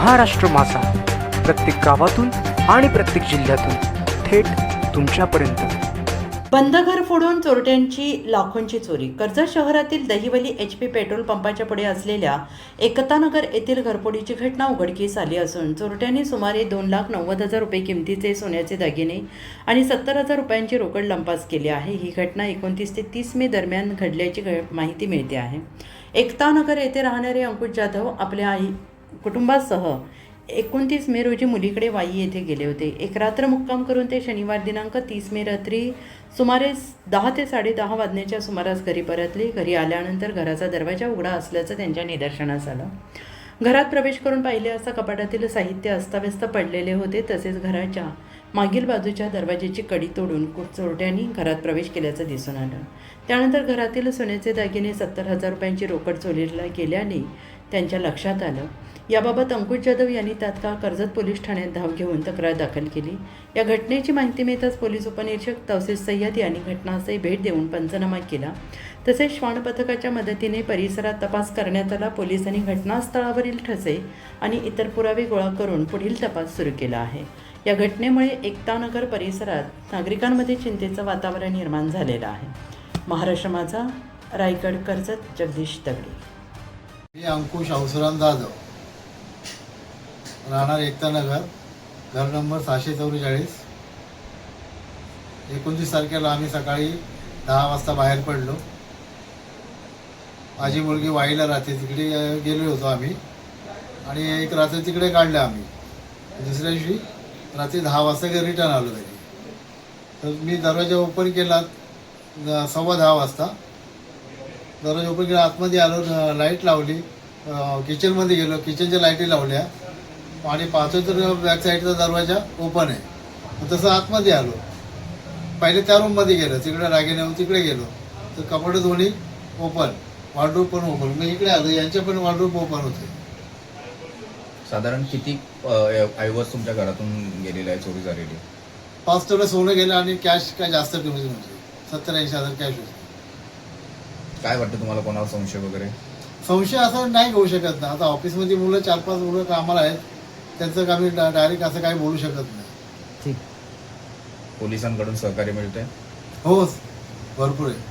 महाराष्ट्र माझा, प्रत्येक गावातून आणि प्रत्येक जिल्ह्यातून थेट तुमच्यापर्यंत। बंद घर फोडून चोरट्यांची लाखोंची चोरी। कर्जत शहरातील दहिवली HP पेट्रोल पंपाच्या पुढे असलेल्या एकतानगर येथील घरफोडीची घटना उघडकीस आली असून चोरट्यांनी सुमारे 2,90,000 रुपये किमतीचे सोन्याचे दागिने आणि 70,000 रुपयांची रोकड लंपास केली आहे। ही घटना 29 ते 30 मे दरम्यान घडल्याची माहिती मिळते आहे। एकतानगर येथे राहणारे अंकुश जाधव आपल्या कुटुंबासह 29 मे रोजी मुलीकडे वाई येथे गेले होते। एक रात्र मुक्काम करून ते शनिवार दिनांक 30 मे रात्री सुमारे 10 ते 10:30 वाजण्याच्या सुमारास घरी परतले। घरी आल्यानंतर घराचा दरवाजा उघडा असल्याचं त्यांच्या निदर्शनास आलं। घरात प्रवेश करून पाहिले असता कपाटातील साहित्य अस्ताव्यस्त पडलेले होते। तसेच घराच्या मागील बाजूच्या दरवाजाची कडी तोडून चोरट्यांनी घरात प्रवेश केल्याचं दिसून आलं। त्यानंतर घरातील सोन्याचे दागिने 70,000 रुपयांची रोकड चोरीला गेल्याने त्यांच्या लक्षात आलं। याबाबत अंकुश जाधव यांनी तात्काळ कर्जत पोलीस ठाण्यात धाव घेऊन तक्रार दाखल केली। या घटनेची माहिती मिळताच पोलीस उपनिरीक्षक तौसीफ सय्यद यांनी घटनास्थळी भेट देऊन पंचनामा केला। तसेच श्वान पथकाच्या मदतीने परिसरात तपास करण्यात आला। पोलिसांनी घटनास्थळावरील ठसे आणि इतर पुरावे गोळा करून पुढील तपास सुरू केला आहे। या घटनेमुळे एकतानगर परिसरात नागरिकांमध्ये चिंतेचं वातावरण निर्माण झालेलं आहे। महाराष्ट्र माझा, रायगड, कर्जत, जगदीश दगडे। मी अंकुश औसराम जाधव, राहणार एकतानगर, घर नंबर 644। 29 तारखेला आम्ही सकाळी 10 वाजता बाहेर पडलो। माझी मुलगी वाईला राहते, तिकडे गेलो होतो आम्ही आणि एक रात्री तिकडे काढलं आम्ही। दुसऱ्या दिवशी रात्री 10 वाजता घरी रिटर्न आलो घरी। तर मी दरवाजा ओपन केला 10:15 वाजता। दरवाजा ओपन केला, आतमध्ये आलो, लाईट लावली, किचनमध्ये गेलो, किचनच्या लाईटी लावल्या आणि पाहतो तर बॅक साईडचा दरवाजा ओपन आहे। तसं आतमध्ये आलो, पहिले त्या रूममध्ये गेलो, तिकडे दागिने तिकडे गेलो तर कपाट दोन्ही ओपन, वॉर्डरोब पण ओपन। मग इकडे आलो, यांचे पण वॉर्डरोब ओपन होते। साधारण किती ऐवज तुमच्या घरातून गेलेला आहे, चोरी झालेली? 5 तोळे सोनं गेलं आणि कॅश काय जास्त ठेवली म्हणजे 70-80,000 कॅश होते। काय वाटतं तुम्हाला, कोणावर संशय वगैरे? संशय असा नाही घेऊ शकत ना। आता ऑफिसमध्ये मुलं 4-5 मुलं कामाला आहेत, त्यांचं आम्ही डायरेक्ट असं काही बोलू शकत नाही। ठीक, पोलिसांकडून सहकार्य मिळतंय? हो, भरपूर आहे।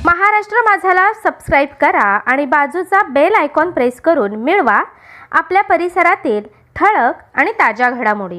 महाराष्ट्र माझाला सबस्क्राईब करा आणि बाजूचा बेल आयकॉन प्रेस करून मिळवा आपल्या परिसरातील ठळक आणि ताज्या घडामोडी।